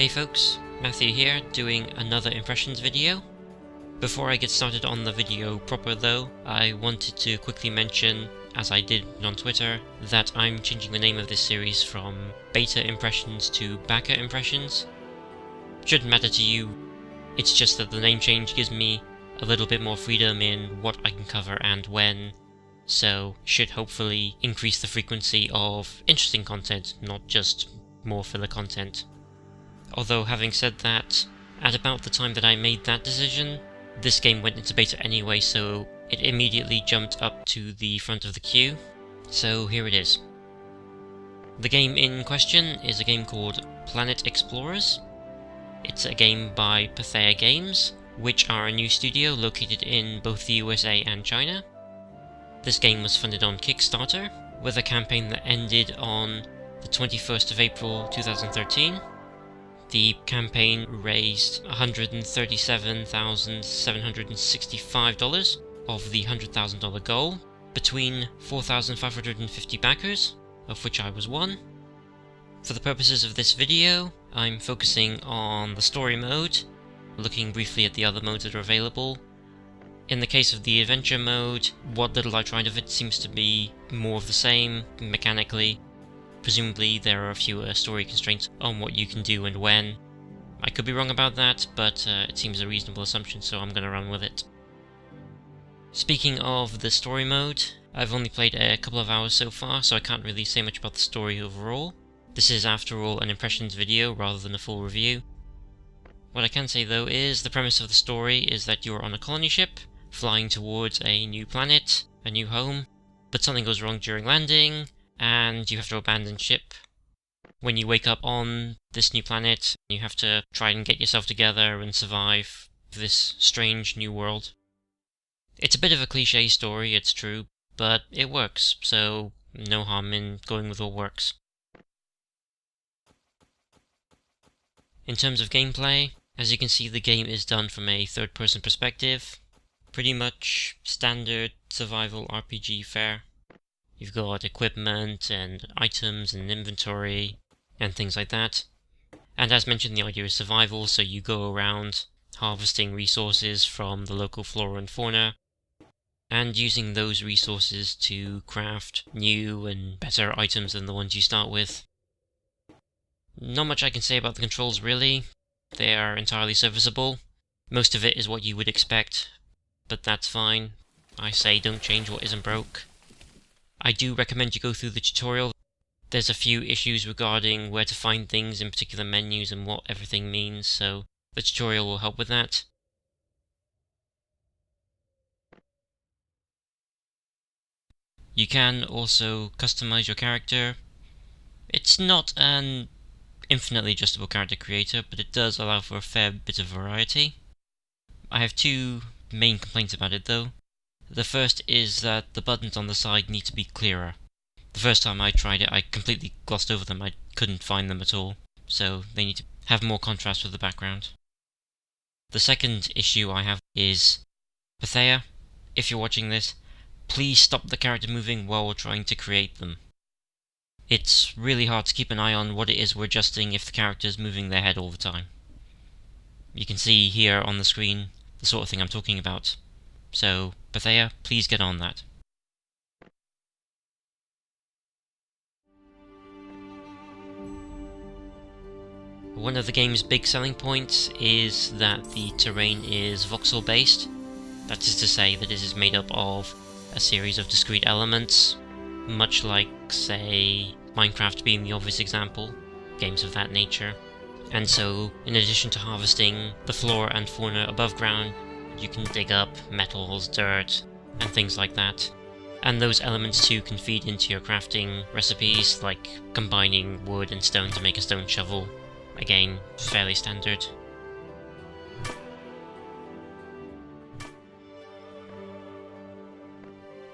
Hey folks, Pathea here, doing another impressions video. Before I get started on the video proper though, I wanted to quickly mention, as I did on Twitter, that I'm changing the name of this series from Beta Impressions to Backer Impressions. Shouldn't matter to you, it's just that the name change gives me a little bit more freedom in what I can cover and when, so should hopefully increase the frequency of interesting content, not just more filler content. Although having said that, at about the time that I made that decision, this game went into beta anyway, so it immediately jumped up to the front of the queue, so here it is. The game in question is a game called Planet Explorers. It's a game by Pathea Games, which are a new studio located in both the USA and China. This game was funded on Kickstarter, with a campaign that ended on the 21st of April 2013. The campaign raised $137,765 of the $100,000 goal, between 4,550 backers, of which I was one. For the purposes of this video, I'm focusing on the story mode, looking briefly at the other modes that are available. In the case of the adventure mode, what little I tried of it seems to be more of the same, mechanically. Presumably there are fewer story constraints on what you can do and when. I could be wrong about that, but it seems a reasonable assumption, so I'm going to run with it. Speaking of the story mode, I've only played a couple of hours so far, so I can't really say much about the story overall. This is after all an impressions video rather than a full review. What I can say though is, the premise of the story is that you're on a colony ship, flying towards a new planet, a new home, but something goes wrong during landing, and you have to abandon ship. When you wake up on this new planet, you have to try and get yourself together and survive this strange new world. It's a bit of a cliché story, it's true, but it works, so no harm in going with what works. In terms of gameplay, as you can see, the game is done from a third-person perspective. Pretty much standard survival RPG fare. You've got equipment and items and inventory and things like that. And as mentioned, the idea is survival, so you go around harvesting resources from the local flora and fauna, and using those resources to craft new and better items than the ones you start with. Not much I can say about the controls really. They are entirely serviceable. Most of it is what you would expect, but that's fine. I say don't change what isn't broke. I do recommend you go through the tutorial. There's a few issues regarding where to find things in particular menus and what everything means, so the tutorial will help with that. You can also customize your character. It's not an infinitely adjustable character creator, but it does allow for a fair bit of variety. I have two main complaints about it though. The first is that the buttons on the side need to be clearer. The first time I tried it, I completely glossed over them. I couldn't find them at all, so they need to have more contrast with the background. The second issue I have is, Pathea, if you're watching this, please stop the character moving while we're trying to create them. It's really hard to keep an eye on what it is we're adjusting if the character's moving their head all the time. You can see here on the screen the sort of thing I'm talking about. So, Pathea, please get on that. One of the game's big selling points is that the terrain is voxel based. That is to say that it is made up of a series of discrete elements, much like, say, Minecraft being the obvious example, games of that nature. And so, in addition to harvesting the flora and fauna above ground, you can dig up metals, dirt, and things like that. And those elements too can feed into your crafting recipes, like combining wood and stone to make a stone shovel. Again, fairly standard.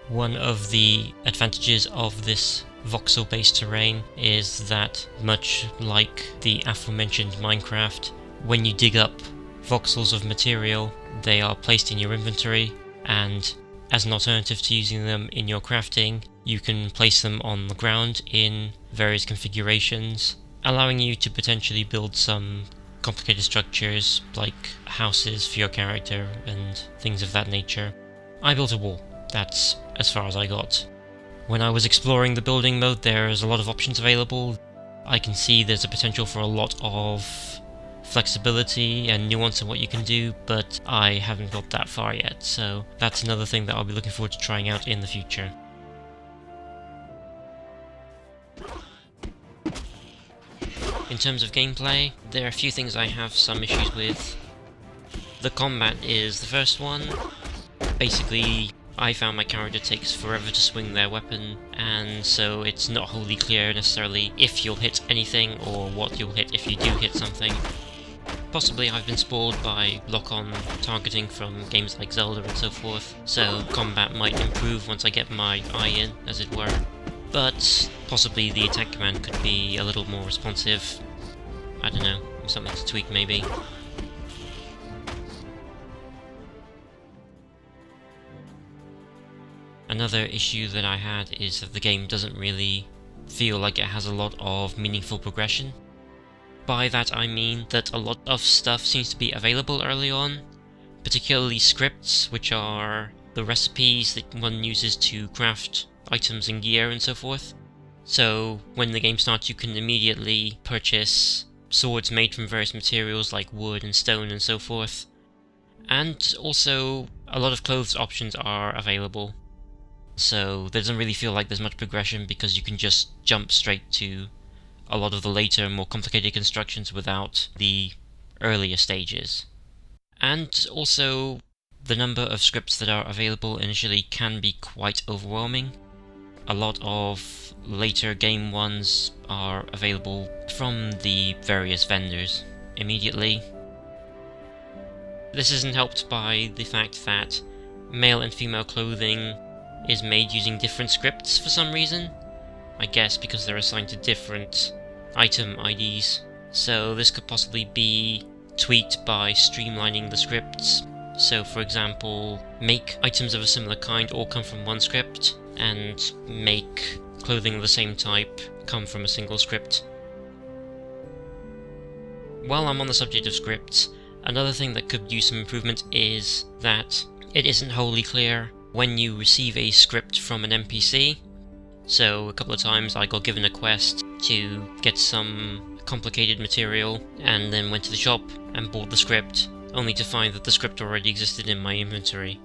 One of the advantages of this voxel-based terrain is that, much like the aforementioned Minecraft, when you dig up voxels of material, they are placed in your inventory, and as an alternative to using them in your crafting, you can place them on the ground in various configurations, allowing you to potentially build some complicated structures like houses for your character and things of that nature. I built a wall. That's as far as I got. When I was exploring the building mode, there's a lot of options available. I can see there's a potential for a lot of flexibility and nuance in what you can do, but I haven't got that far yet, so that's another thing that I'll be looking forward to trying out in the future. In terms of gameplay, there are a few things I have some issues with. The combat is the first one. Basically, I found my character takes forever to swing their weapon, and so it's not wholly clear necessarily if you'll hit anything or what you'll hit if you do hit something. Possibly I've been spoiled by lock-on targeting from games like Zelda and so forth, so combat might improve once I get my eye in, as it were. But possibly the attack command could be a little more responsive. I don't know, something to tweak maybe. Another issue that I had is that the game doesn't really feel like it has a lot of meaningful progression. By that I mean that a lot of stuff seems to be available early on, particularly scripts, which are the recipes that one uses to craft items and gear and so forth. So when the game starts you can immediately purchase swords made from various materials like wood and stone and so forth. And also a lot of clothes options are available. So there doesn't really feel like there's much progression because you can just jump straight to a lot of the later, more complicated constructions without the earlier stages. And also, the number of scripts that are available initially can be quite overwhelming. A lot of later game ones are available from the various vendors immediately. This isn't helped by the fact that male and female clothing is made using different scripts for some reason. I guess because they're assigned to different item IDs, so this could possibly be tweaked by streamlining the scripts. So for example, make items of a similar kind all come from one script, and make clothing of the same type come from a single script. While I'm on the subject of scripts, another thing that could use some improvement is that it isn't wholly clear when you receive a script from an NPC. So a couple of times I got given a quest to get some complicated material and then went to the shop and bought the script, only to find that the script already existed in my inventory.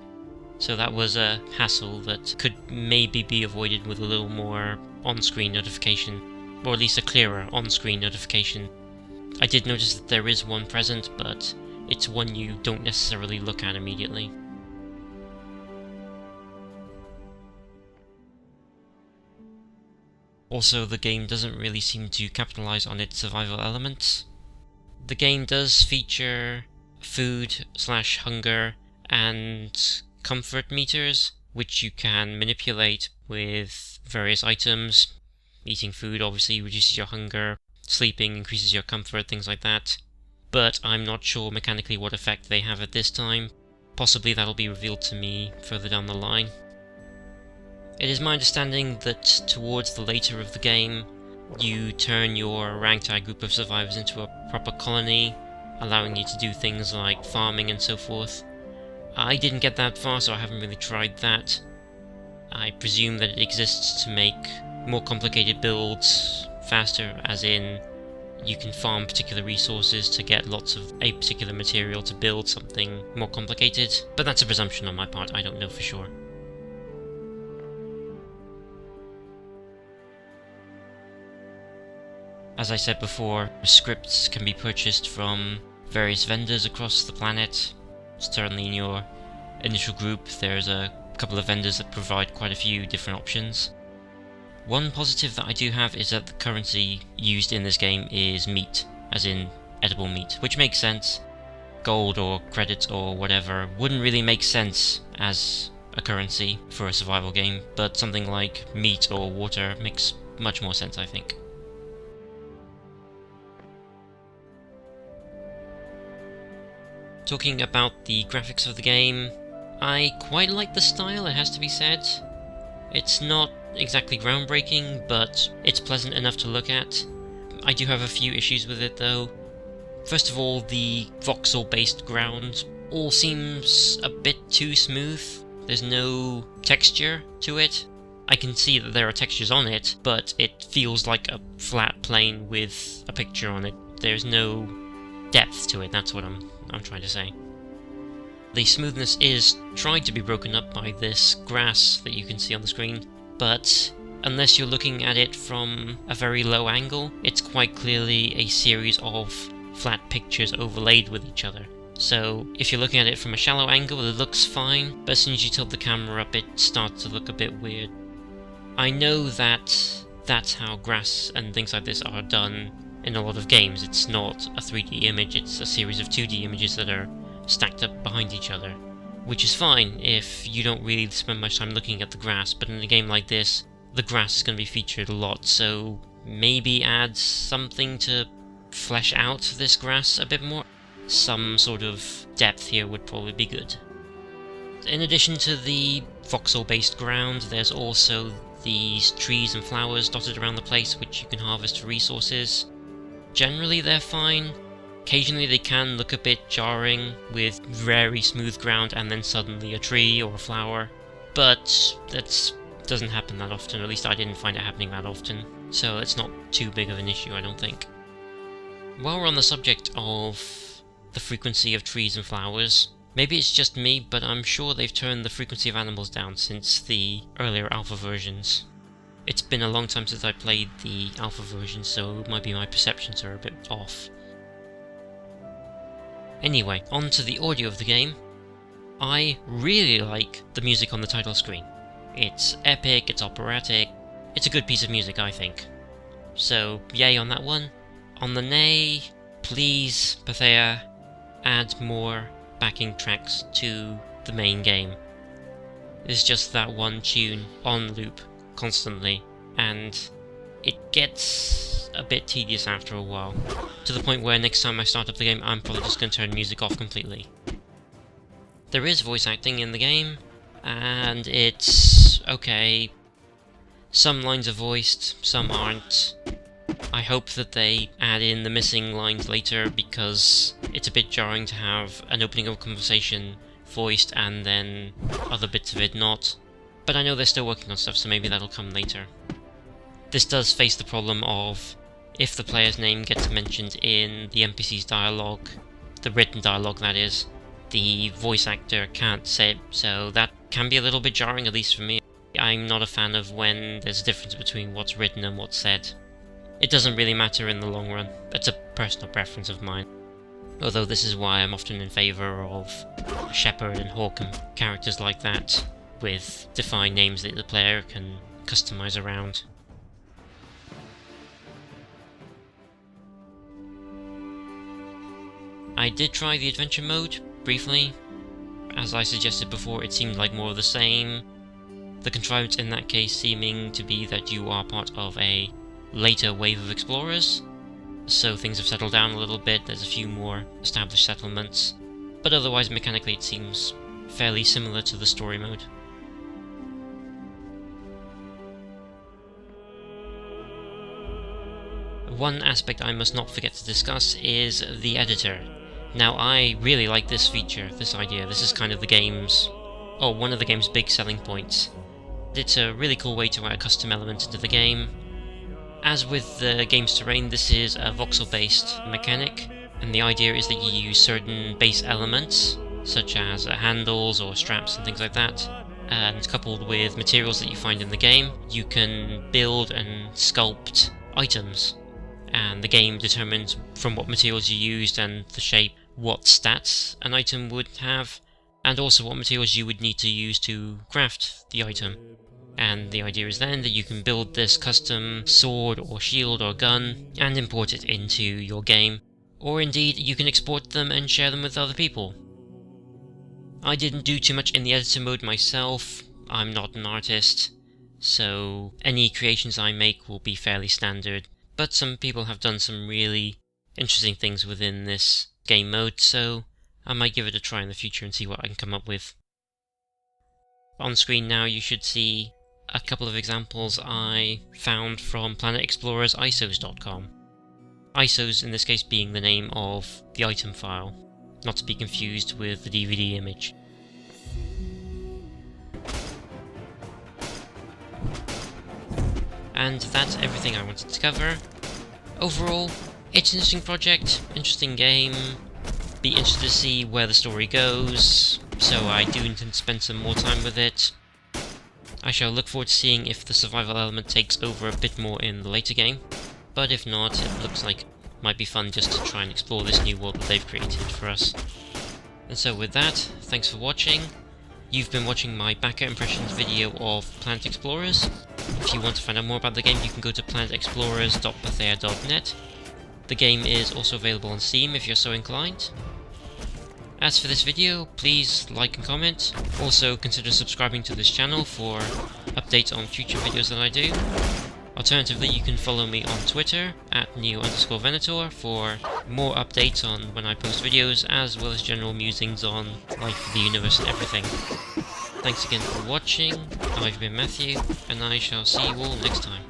So that was a hassle that could maybe be avoided with a little more on-screen notification, or at least a clearer on-screen notification. I did notice that there is one present, but it's one you don't necessarily look at immediately. Also, the game doesn't really seem to capitalize on its survival elements. The game does feature food/hunger and comfort meters, which you can manipulate with various items. Eating food obviously reduces your hunger, sleeping increases your comfort, things like that. But I'm not sure mechanically what effect they have at this time. Possibly that'll be revealed to me further down the line. It is my understanding that towards the later of the game, you turn your ragtag group of survivors into a proper colony, allowing you to do things like farming and so forth. I didn't get that far, so I haven't really tried that. I presume that it exists to make more complicated builds faster, as in you can farm particular resources to get lots of a particular material to build something more complicated, but that's a presumption on my part, I don't know for sure. As I said before, scripts can be purchased from various vendors across the planet. Certainly in your initial group there's a couple of vendors that provide quite a few different options. One positive that I do have is that the currency used in this game is meat, as in edible meat, which makes sense. Gold or credits or whatever wouldn't really make sense as a currency for a survival game, but something like meat or water makes much more sense, I think. Talking about the graphics of the game, I quite like the style, it has to be said. It's not exactly groundbreaking, but it's pleasant enough to look at. I do have a few issues with it though. First of all, the voxel-based ground all seems a bit too smooth. There's no texture to it. I can see that there are textures on it, but it feels like a flat plane with a picture on it. There's no depth to it, that's what I'm trying to say. The smoothness is trying to be broken up by this grass that you can see on the screen, but unless you're looking at it from a very low angle, it's quite clearly a series of flat pictures overlaid with each other. So if you're looking at it from a shallow angle, it looks fine, but as soon as you tilt the camera up, it starts to look a bit weird. I know that that's how grass and things like this are done in a lot of games. It's not a 3D image, it's a series of 2D images that are stacked up behind each other, which is fine if you don't really spend much time looking at the grass, but in a game like this, the grass is going to be featured a lot, so maybe add something to flesh out this grass a bit more. Some sort of depth here would probably be good. In addition to the voxel-based ground, there's also these trees and flowers dotted around the place which you can harvest for resources. Generally they're fine. Occasionally they can look a bit jarring with very smooth ground and then suddenly a tree or a flower, but that doesn't happen that often, or at least I didn't find it happening that often, so it's not too big of an issue, I don't think. While we're on the subject of the frequency of trees and flowers, maybe it's just me, but I'm sure they've turned the frequency of animals down since the earlier alpha versions. It's been a long time since I played the alpha version, so it might be my perceptions are a bit off. Anyway, on to the audio of the game. I really like the music on the title screen. It's epic, it's operatic, it's a good piece of music, I think. So, yay on that one. On the nay, please, Pathea, add more backing tracks to the main game. It's just that one tune on loop constantly, and it gets a bit tedious after a while, to the point where next time I start up the game I'm probably just going to turn music off completely. There is voice acting in the game, and it's okay. Some lines are voiced, some aren't. I hope that they add in the missing lines later, because it's a bit jarring to have an opening of a conversation voiced and then other bits of it not. But I know they're still working on stuff, so maybe that'll come later. This does face the problem of, if the player's name gets mentioned in the NPC's dialogue, the written dialogue that is, the voice actor can't say it, so that can be a little bit jarring, at least for me. I'm not a fan of when there's a difference between what's written and what's said. It doesn't really matter in the long run, it's a personal preference of mine. Although this is why I'm often in favour of Shepherd and Hawk and characters like that, with defined names that the player can customise around. I did try the adventure mode, briefly. As I suggested before, it seemed like more of the same. The contrivance in that case seeming to be that you are part of a later wave of explorers, so things have settled down a little bit, there's a few more established settlements, but otherwise mechanically it seems fairly similar to the story mode. One aspect I must not forget to discuss is the editor. Now I really like this feature, this idea. This is kind of the game's, one of the game's big selling points. It's a really cool way to add a custom element into the game. As with the game's terrain, this is a voxel-based mechanic, and the idea is that you use certain base elements, such as handles or straps and things like that, and coupled with materials that you find in the game, you can build and sculpt items. And the game determines from what materials you used and the shape what stats an item would have, and also what materials you would need to use to craft the item. And the idea is then that you can build this custom sword or shield or gun and import it into your game, or indeed you can export them and share them with other people. I didn't do too much in the editor mode myself, I'm not an artist, so any creations I make will be fairly standard. But some people have done some really interesting things within this game mode, so I might give it a try in the future and see what I can come up with. On screen now you should see a couple of examples I found from Planet Explorer's isos.com. ISOs in this case being the name of the item file, not to be confused with the DVD image. And that's everything I wanted to cover. Overall, it's an interesting project, interesting game, be interested to see where the story goes, so I do intend to spend some more time with it. I shall look forward to seeing if the survival element takes over a bit more in the later game, but if not, it looks like it might be fun just to try and explore this new world that they've created for us. And so with that, thanks for watching. You've been watching my backer impressions video of Planet Explorers. If you want to find out more about the game, you can go to planetexplorers.pathea.net. The game is also available on Steam if you're so inclined. As for this video, please like and comment. Also consider subscribing to this channel for updates on future videos that I do. Alternatively, you can follow me on Twitter at @neo_venator for more updates on when I post videos, as well as general musings on life, the universe and everything. Thanks again for watching. I've been Matthew, and I shall see you all next time.